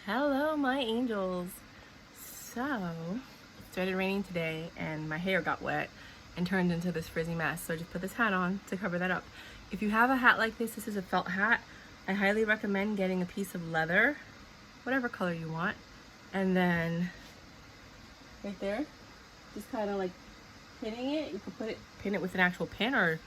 Hello, my angels. So, it started raining today and my hair got wet and turned into this frizzy mess. So I just put this hat on to cover that up. If you have a hat like this is a felt hat. I highly recommend getting a piece of leather, whatever color you want. And then right there, just kind of like pinning it. You can pin it with an actual pin or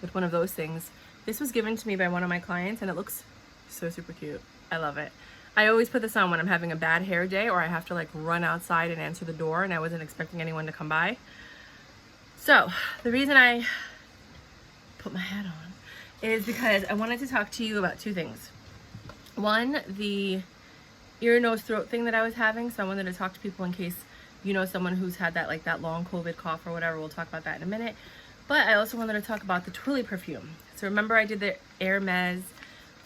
with one of those things. This was given to me by one of my clients and it looks so super cute. I love it. I always put this on when I'm having a bad hair day or I have to like run outside and answer the door and I wasn't expecting anyone to come by. So the reason I put my hat on is because I wanted to talk to you about two things. One, the ear, nose, throat thing that I was having. So I wanted to talk to people in case you know someone who's had that, like that long COVID cough or whatever. We'll talk about that in a minute. But I also wanted to talk about the Twilly perfume. So remember I did the Hermes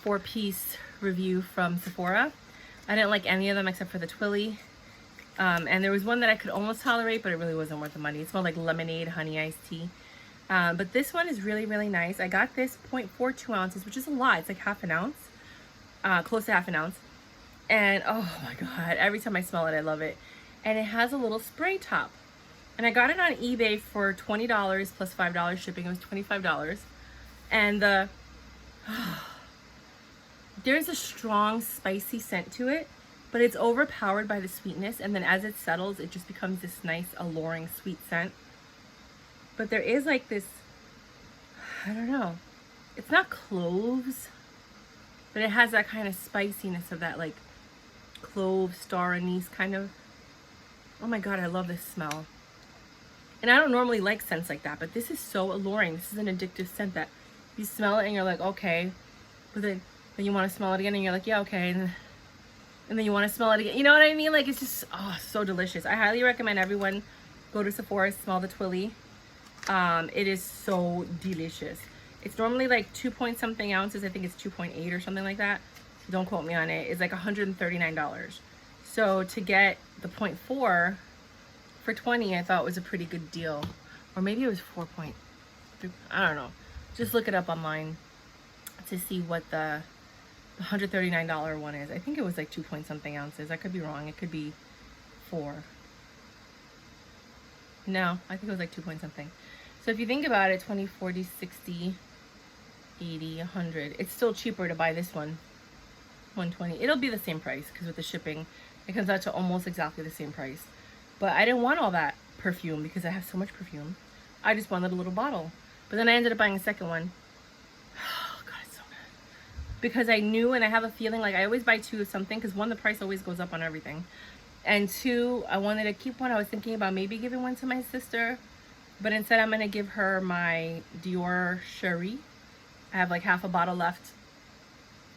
4-piece review from Sephora. I didn't like any of them except for the Twilly. And there was one that I could almost tolerate, but it really wasn't worth the money. It smelled like lemonade, honey iced tea. But this one is really, really nice. I got this 0.42 ounces, which is a lot. It's like half an ounce, close to half an ounce. And oh my God, every time I smell it, I love it. And it has a little spray top. And I got it on eBay for $20 plus $5 shipping. It was $25. And there's a strong spicy scent to it, but it's overpowered by the sweetness. And then as it settles, it just becomes this nice, alluring, sweet scent. But there is like this, I don't know, it's not cloves, but it has that kind of spiciness of that like clove, star anise kind of. Oh my God, I love this smell. And I don't normally like scents like that, but this is so alluring. This is an addictive scent that you smell it and you're like, okay. But then you want to smell it again and you're like, yeah, okay. And then you want to smell it again. You know what I mean? Like, it's just, oh, so delicious. I highly recommend everyone go to Sephora, smell the Twilly. It is so delicious. It's normally like 2-point-something ounces. I think it's 2.8 or something like that. Don't quote me on it. It's like $139. So to get the 0.4 for $20, I thought was a pretty good deal. Or maybe it was 4.3. I don't know. Just look it up online to see what the $139 one is. I think it was like 2-point-something ounces. I could be wrong. It could be 4. No, I think it was like 2-point-something. So if you think about it, 20, 40, 60, 80, 100. It's still cheaper to buy this one. 120. It'll be the same price because with the shipping, it comes out to almost exactly the same price. But I didn't want all that perfume because I have so much perfume. I just wanted a little bottle. But then I ended up buying a second one. Oh God, it's so good. Because I knew, and I have a feeling, like I always buy 2 of something because 1, the price always goes up on everything. And 2, I wanted to keep one. I was thinking about maybe giving one to my sister. But instead I'm going to give her my Dior Cherie. I have like half a bottle left.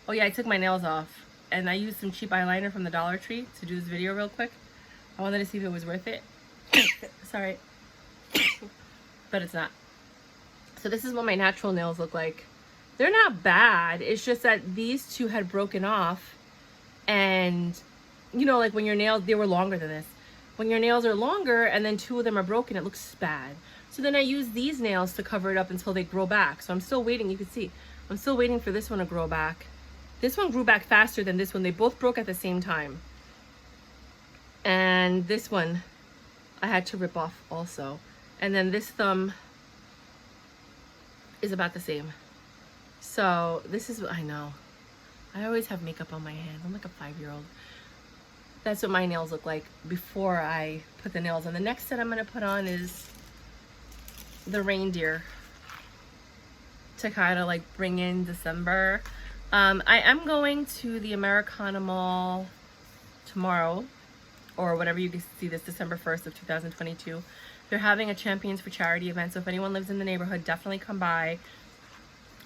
Oh yeah, I took my nails off. And I used some cheap eyeliner from the Dollar Tree to do this video real quick. I wanted to see if it was worth it. Sorry. But it's not. So this is what my natural nails look like. They're not bad. It's just that these 2 had broken off. And, you know, like when your nails, they were longer than this. When your nails are longer and then 2 of them are broken, it looks bad. So then I use these nails to cover it up until they grow back. So I'm still waiting. You can see, I'm still waiting for this one to grow back. This one grew back faster than this one. They both broke at the same time. And this one, I had to rip off also. And then this thumb is about the same. So this is what I know. I always have makeup on my hand. I'm like a 5-year-old. That's what my nails look like before I put the nails on. The next set I'm going to put on is the reindeer to kind of like bring in December. I am going to the Americana Mall tomorrow, or whatever you can see this, December 1st of 2022. They're having a Champions for Charity event, so if anyone lives in the neighborhood, definitely come by.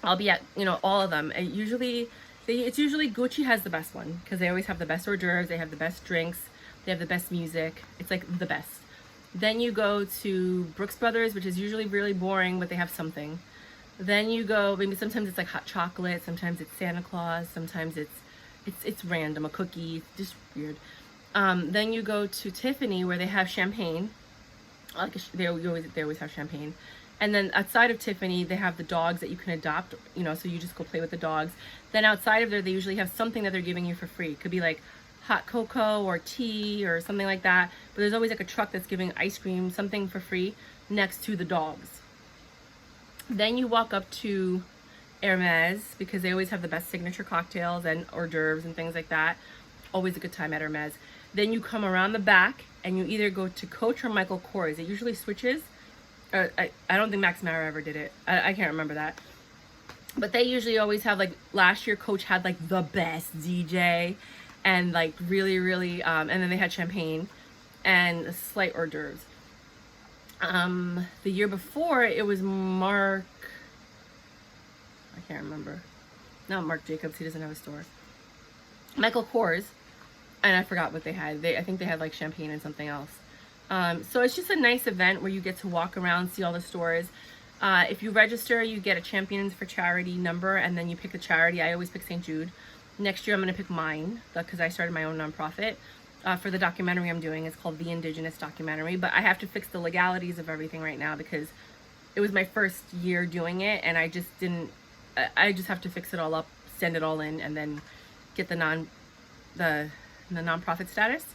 I'll be at, you know, all of them. It's usually Gucci has the best one because they always have the best hors d'oeuvres, they have the best drinks, they have the best music. It's like the best. Then you go to Brooks Brothers, which is usually really boring, but they have something. Then you go, maybe sometimes it's like hot chocolate, sometimes it's Santa Claus, sometimes it's random, a cookie, just weird. Then you go to Tiffany where they have champagne. Like they always have champagne. And then outside of Tiffany, they have the dogs that you can adopt, you know, so you just go play with the dogs. Then outside of there, they usually have something that they're giving you for free. It could be like hot cocoa or tea or something like that. But there's always like a truck that's giving ice cream, something for free next to the dogs. Then you walk up to Hermes because they always have the best signature cocktails and hors d'oeuvres and things like that. Always a good time at Hermes. Then you come around the back and you either go to Coach or Michael Kors. It usually switches. I don't think Max Mara ever did it. I can't remember that. But they usually always have, like, last year Coach had like the best DJ and like really, really, and then they had champagne and a slight hors d'oeuvres. The year before it was Marc, I can't remember. Not Marc Jacobs, he doesn't have a store. Michael Kors, and I forgot what they had. I think they had like champagne and something else. So it's just a nice event where you get to walk around, see all the stores. If you register, you get a Champions for Charity number, and then you pick a charity. I always pick St. Jude. Next year, I'm going to pick mine because I started my own nonprofit for the documentary I'm doing. It's called The Indigenous Documentary, but I have to fix the legalities of everything right now because it was my first year doing it, and I just didn't. I just have to fix it all up, send it all in, and then get the nonprofit status.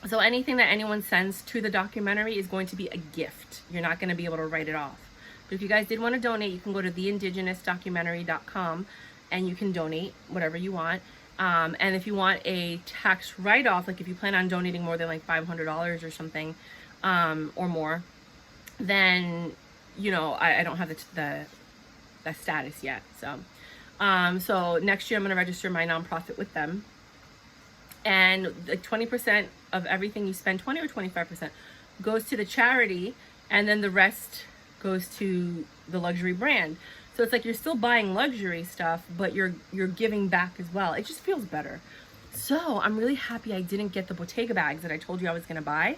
So anything that anyone sends to the documentary is going to be a gift. You're not going to be able to write it off. But if you guys did want to donate, you can go to theindigenousdocumentary.com and you can donate whatever you want. And if you want a tax write-off, like if you plan on donating more than like $500 or something, or more, then, you know, I don't have the status yet. So next year I'm going to register my nonprofit with them. And like 20% of everything you spend, 20 or 25%, goes to the charity, and then the rest goes to the luxury brand. So it's like you're still buying luxury stuff, but you're giving back as well. It just feels better. So I'm really happy I didn't get the Bottega bags that I told you I was going to buy,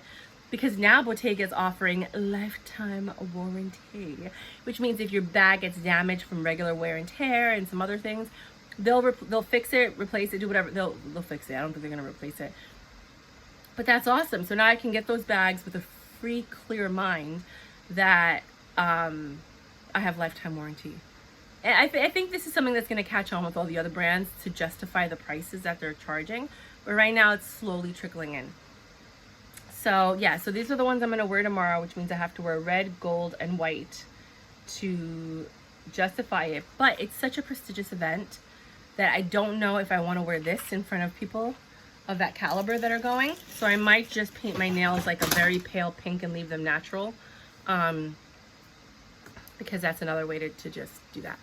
because now Bottega is offering lifetime warranty, which means if your bag gets damaged from regular wear and tear and some other things, they'll fix it, replace it, do whatever. They'll fix it. I don't think they're going to replace it. But that's awesome. So now I can get those bags with a free, clear mind that I have lifetime warranty. And I think this is something that's going to catch on with all the other brands to justify the prices that they're charging. But right now it's slowly trickling in. So yeah, so these are the ones I'm going to wear tomorrow, which means I have to wear red, gold, and white to justify it. But it's such a prestigious event that I don't know if I want to wear this in front of people of that caliber that are going. So I might just paint my nails like a very pale pink and leave them natural. Because that's another way to just do that.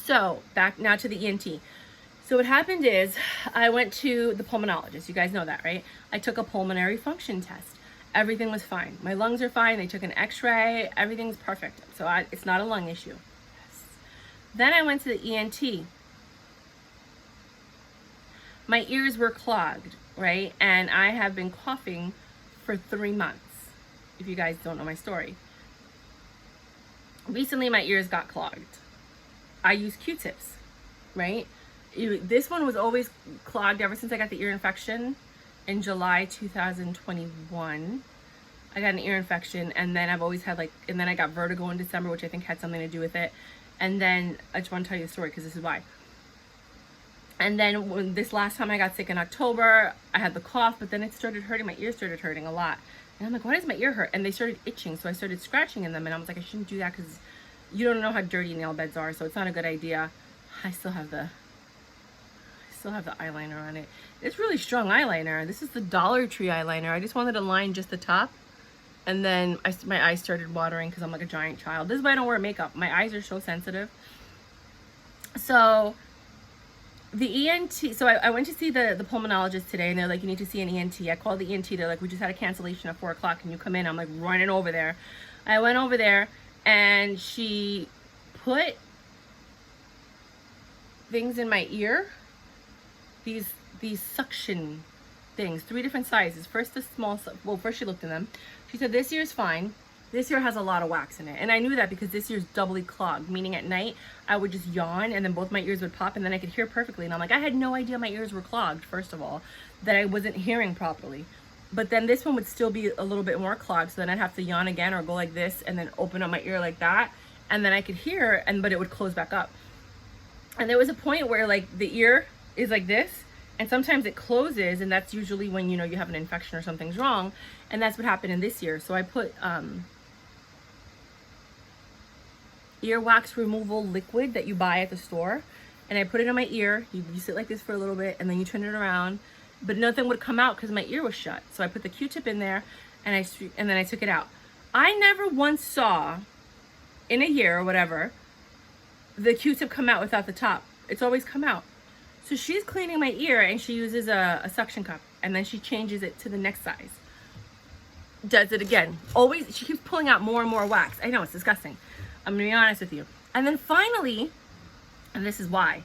So back now to the ENT. So what happened is I went to the pulmonologist. You guys know that, right? I took a pulmonary function test. Everything was fine. My lungs are fine. They took an x-ray. Everything's perfect. So it's not a lung issue. Yes. Then I went to the ENT. My ears were clogged, right? And I have been coughing for 3 months, if you guys don't know my story. Recently, my ears got clogged. I use Q-tips, right? This one was always clogged ever since I got the ear infection in July 2021. I got an ear infection, and then I've always had and then I got vertigo in December, which I think had something to do with it. And then I just want to tell you the story because this is why. And then when this last time I got sick in October, I had the cough, but then it started hurting. My ear started hurting a lot. And I'm like, why does my ear hurt? And they started itching. So I started scratching in them. And I was like, I shouldn't do that because you don't know how dirty nail beds are. So it's not a good idea. I still have the eyeliner on it. It's really strong eyeliner. This is the Dollar Tree eyeliner. I just wanted to line just the top. And then my eyes started watering because I'm like a giant child. This is why I don't wear makeup. My eyes are so sensitive. So the ENT, so I went to see the pulmonologist today, and they're like, you need to see an ENT. I called the ENT. They're like, we just had a cancellation at 4 o'clock. Can you come in? I'm like running over there. I went over there, and she put things in my ear. These suction things, 3 different sizes. First the small, well, first she looked in them. She said, this ear is fine. This ear has a lot of wax in it. And I knew that because this ear's doubly clogged, meaning at night I would just yawn and then both my ears would pop and then I could hear perfectly. And I'm like, I had no idea my ears were clogged, first of all, that I wasn't hearing properly. But then this one would still be a little bit more clogged. So then I'd have to yawn again or go like this and then open up my ear like that. And then I could hear, but it would close back up. And there was a point where like the ear is like this And sometimes it closes, and that's usually when, you know, you have an infection or something's wrong. And that's what happened in this ear. So I put earwax removal liquid that you buy at the store, and I put it in my ear. You sit like this for a little bit, and then you turn it around, but nothing would come out because my ear was shut. So I put the Q-tip in there, and then I took it out. I never once saw in a year or whatever the Q-tip come out without the top. It's always come out. So she's cleaning my ear, and she uses a suction cup, and then she changes it to the next size. Does it again. Always, she keeps pulling out more and more wax. I know, it's disgusting. I'm gonna be honest with you. And then finally, and this is why,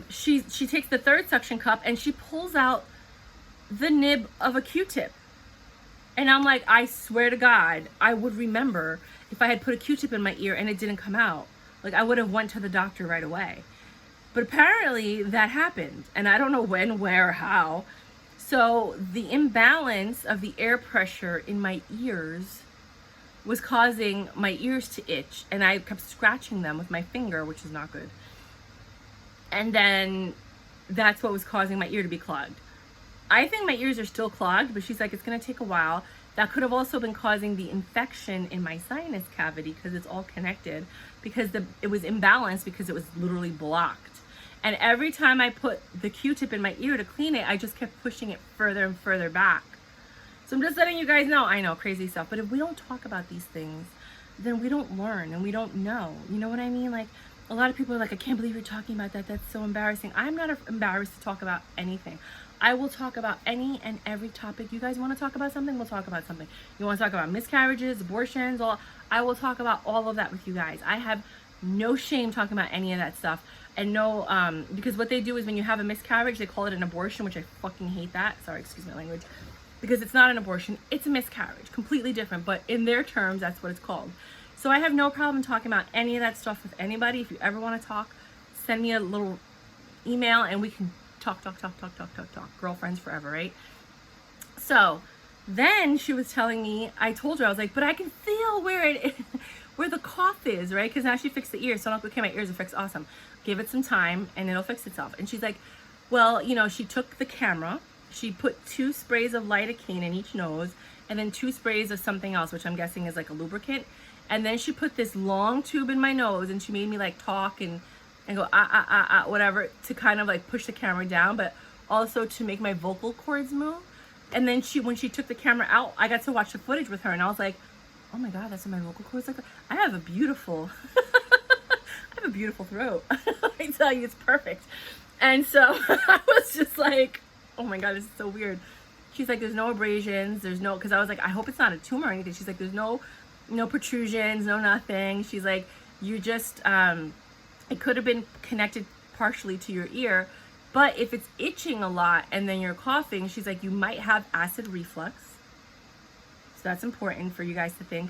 she takes the third suction cup and she pulls out the nib of a Q-tip. And I'm like, I swear to God, I would remember if I had put a Q-tip in my ear and it didn't come out. Like, I would have went to the doctor right away. But apparently that happened, and I don't know when, where, or how. So the imbalance of the air pressure in my ears was causing my ears to itch, and I kept scratching them with my finger, which is not good. And then that's what was causing my ear to be clogged. I think my ears are still clogged, but she's like, it's gonna take a while. That could have also been causing the infection in my sinus cavity, because it's all connected, because it was imbalanced because it was literally blocked. And every time I put the Q-tip in my ear to clean it, I just kept pushing it further and further back. So I'm just letting you guys know. I know, crazy stuff. But if we don't talk about these things, then we don't learn and we don't know. You know what I mean? Like, a lot of people are like, I can't believe you're talking about that. That's so embarrassing. I'm not embarrassed to talk about anything. I will talk about any and every topic. You guys want to talk about something? We'll talk about something. You want to talk about miscarriages, abortions, I will talk about all of that with you guys. I have no shame talking about any of that stuff. And no, because what they do is when you have a miscarriage, they call it an abortion, which I fucking hate that. Sorry, excuse my language. Because it's not an abortion, it's a miscarriage. Completely different, but in their terms, that's what it's called. So I have no problem talking about any of that stuff with anybody. If you ever want to talk, send me a little email and we can talk. Girlfriends forever, right? So then she was telling me, I told her, I was like, but I can feel where the cough is, right? Because now she fixed the ear. So I'm like, okay, my ears are fixed. Awesome. Give it some time and it'll fix itself. And she's like, well, you know, she took the camera, she put 2 sprays of lidocaine in each nose, and then 2 sprays of something else, which I'm guessing is like a lubricant. And then she put this long tube in my nose, and she made me like talk and go whatever, to kind of like push the camera down, but also to make my vocal cords move. And then when she took the camera out, I got to watch the footage with her, and I was like, oh my God, that's what my vocal cords like. I have a beautiful throat. I tell you, it's perfect. And so I was just like, oh my God, this is so weird. She's like, there's no abrasions, there's no, because I was like, I hope it's not a tumor or anything. She's like, there's no protrusions, no nothing. She's like, you just, it could have been connected partially to your ear, but if it's itching a lot and then you're coughing, she's like, you might have acid reflux. So that's important for you guys to think.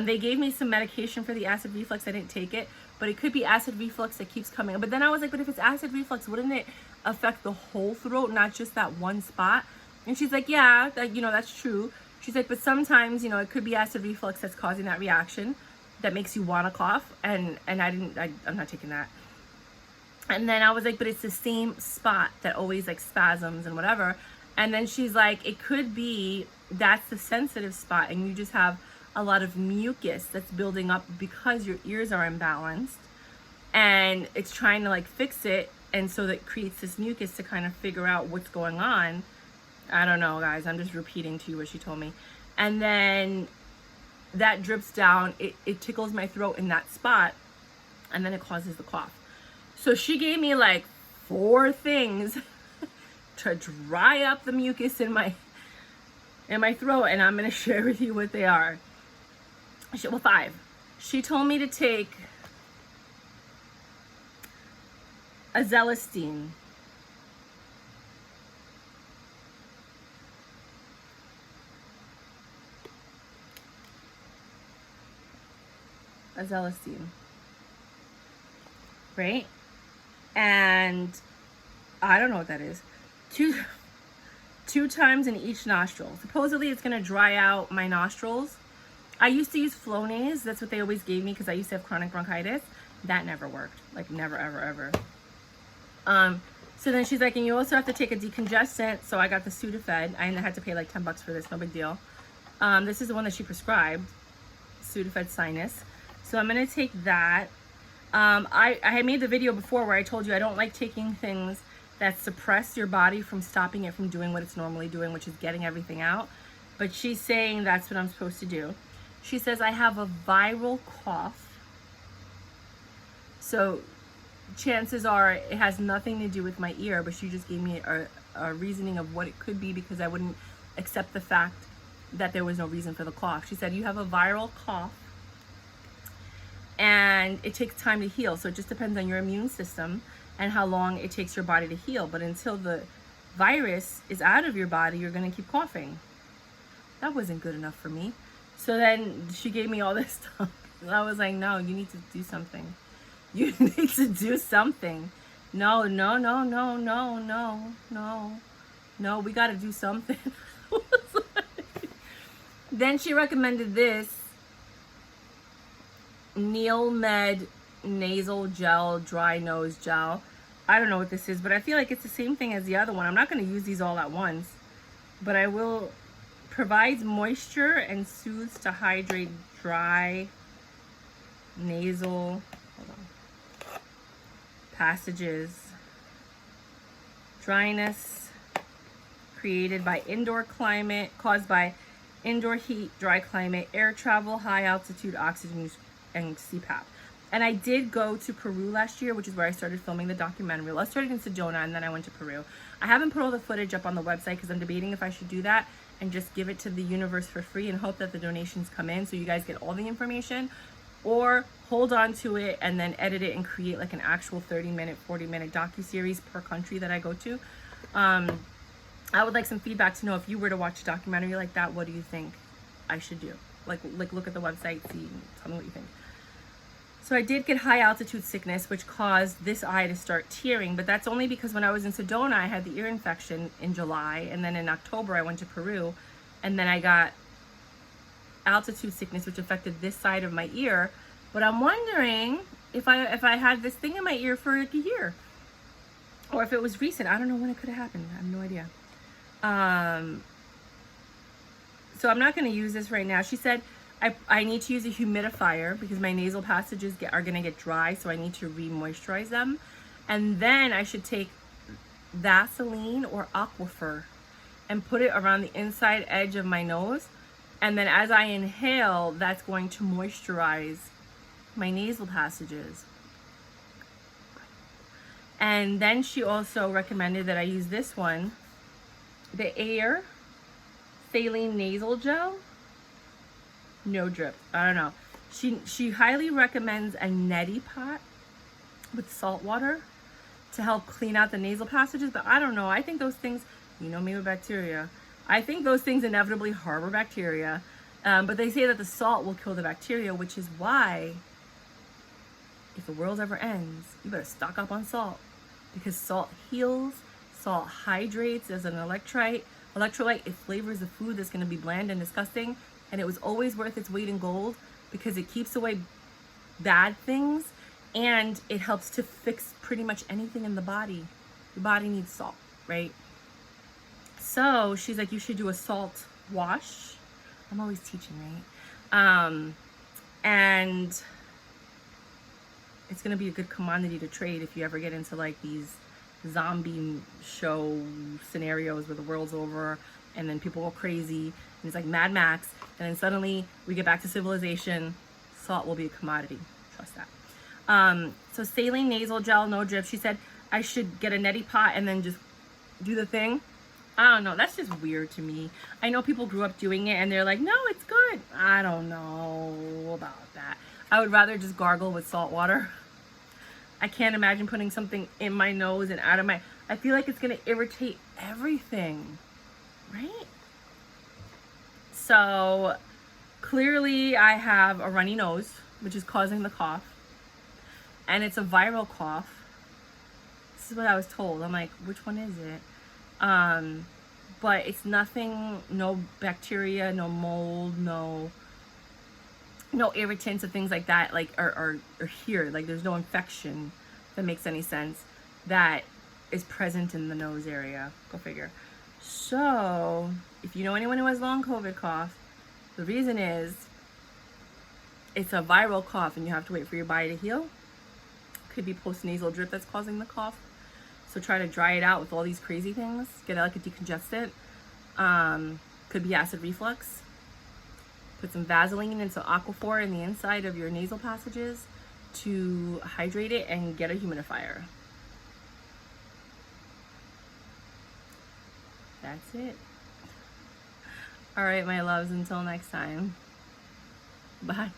They gave me some medication for the acid reflux. I didn't take it, but it could be acid reflux that keeps coming up. But then I was like, but if it's acid reflux, wouldn't it affect the whole throat, not just that one spot? And she's like, yeah, that's true. She's like, but sometimes, it could be acid reflux that's causing that reaction that makes you want to cough. And I'm not taking that. And then I was like, but it's the same spot that always like spasms and whatever. And then she's like, it could be that's the sensitive spot, and you just have a lot of mucus that's building up because your ears are imbalanced, and it's trying to like fix it, and so that creates this mucus to kind of figure out what's going on. I don't know, guys, I'm just repeating to you what she told me. And then that drips down, it tickles my throat in that spot, and then it causes the cough. So she gave me like 4 things to dry up the mucus in my throat, and I'm gonna share with you what they are. 5. She told me to take azelastine. Right? And I don't know what that is. 2 times in each nostril. Supposedly it's gonna dry out my nostrils. I used to use Flonase. That's what they always gave me because I used to have chronic bronchitis. That never worked. Like never, ever, ever. So then she's like, and you also have to take a decongestant. So I got the Sudafed. I had to pay like $10 for this, no big deal. This is the one that she prescribed, Sudafed Sinus. So I'm gonna take that. I had made the video before where I told you I don't like taking things that suppress your body from stopping it from doing what it's normally doing, which is getting everything out. But she's saying that's what I'm supposed to do. She says I have a viral cough. So chances are it has nothing to do with my ear, but she just gave me a reasoning of what it could be because I wouldn't accept the fact that there was no reason for the cough. She said you have a viral cough and it takes time to heal. So it just depends on your immune system and how long it takes your body to heal. But until the virus is out of your body, you're gonna keep coughing. That wasn't good enough for me. So then she gave me all this stuff. And I was like, no, you need to do something. You need to do something. No, we gotta do something. Then she recommended this Med nasal gel, dry nose gel. I don't know what this is, but I feel like it's the same thing as the other one. I'm not gonna use these all at once, but I will. Provides moisture and soothes to hydrate dry nasal, passages. Dryness created by indoor climate, caused by indoor heat, dry climate, air travel, high altitude oxygen use, and CPAP. And I did go to Peru last year, which is where I started filming the documentary. Well, I started in Sedona and then I went to Peru. I haven't put all the footage up on the website because I'm debating if I should do that and just give it to the universe for free and hope that the donations come in so you guys get all the information, or hold on to it and then edit it and create like an actual 30-minute, 40-minute docu-series per country that I go to. I would like some feedback to know if you were to watch a documentary like that, what do you think I should do? Like look at the website, see, tell me what you think. So I did get high altitude sickness, which caused this eye to start tearing, but that's only because when I was in Sedona, I had the ear infection in July, and then in October I went to Peru, and then I got altitude sickness, which affected this side of my ear. But I'm wondering if I had this thing in my ear for like a year, or if it was recent. I don't know when it could have happened. I have no idea. So I'm not going to use this right now. She said I need to use a humidifier because my nasal passages are going to get dry, so I need to re-moisturize them. And then I should take Vaseline or Aquifer and put it around the inside edge of my nose. And then as I inhale, that's going to moisturize my nasal passages. And then she also recommended that I use this one, the Air Saline Nasal Gel. No drip. I don't know. She highly recommends a neti pot with salt water to help clean out the nasal passages, but I don't know. I think those things, you know me with bacteria, I think those things inevitably harbor bacteria. But they say that the salt will kill the bacteria, which is why if the world ever ends, you better stock up on salt, because salt heals, salt hydrates as an electrolyte. It flavors the food that's going to be bland and disgusting. And it was always worth its weight in gold because it keeps away bad things and it helps to fix pretty much anything in the body. Your body needs salt, right? So she's like, you should do a salt wash. I'm always teaching, right? And it's going to be a good commodity to trade if you ever get into like these zombie show scenarios where the world's over and then people go crazy and it's like Mad Max, and then suddenly we get back to civilization. Salt will be a commodity, trust that. So saline nasal gel, no drip. She said I should get a neti pot and then just do the thing. I don't know, that's just weird to me. I know people grew up doing it and they're like, no, it's good. I don't know about that. I would rather just gargle with salt water. I can't imagine putting something in my nose and out of my, I feel like it's gonna irritate everything, right? So clearly I have a runny nose, which is causing the cough, and it's a viral cough. This is what I was told. I'm like, which one is it? But it's nothing, no bacteria, no mold, no irritants and things like that, like are here. Like there's no infection, if that makes any sense, that is present in the nose area. Go figure. So if you know anyone who has long COVID cough, the reason is it's a viral cough and you have to wait for your body to heal. Could be postnasal drip that's causing the cough. So try to dry it out with all these crazy things. Get it like a decongestant. Could be acid reflux. Put some Vaseline and some Aquaphor in the inside of your nasal passages to hydrate it, and get a humidifier. That's it. All right, my loves, until next time. Bye.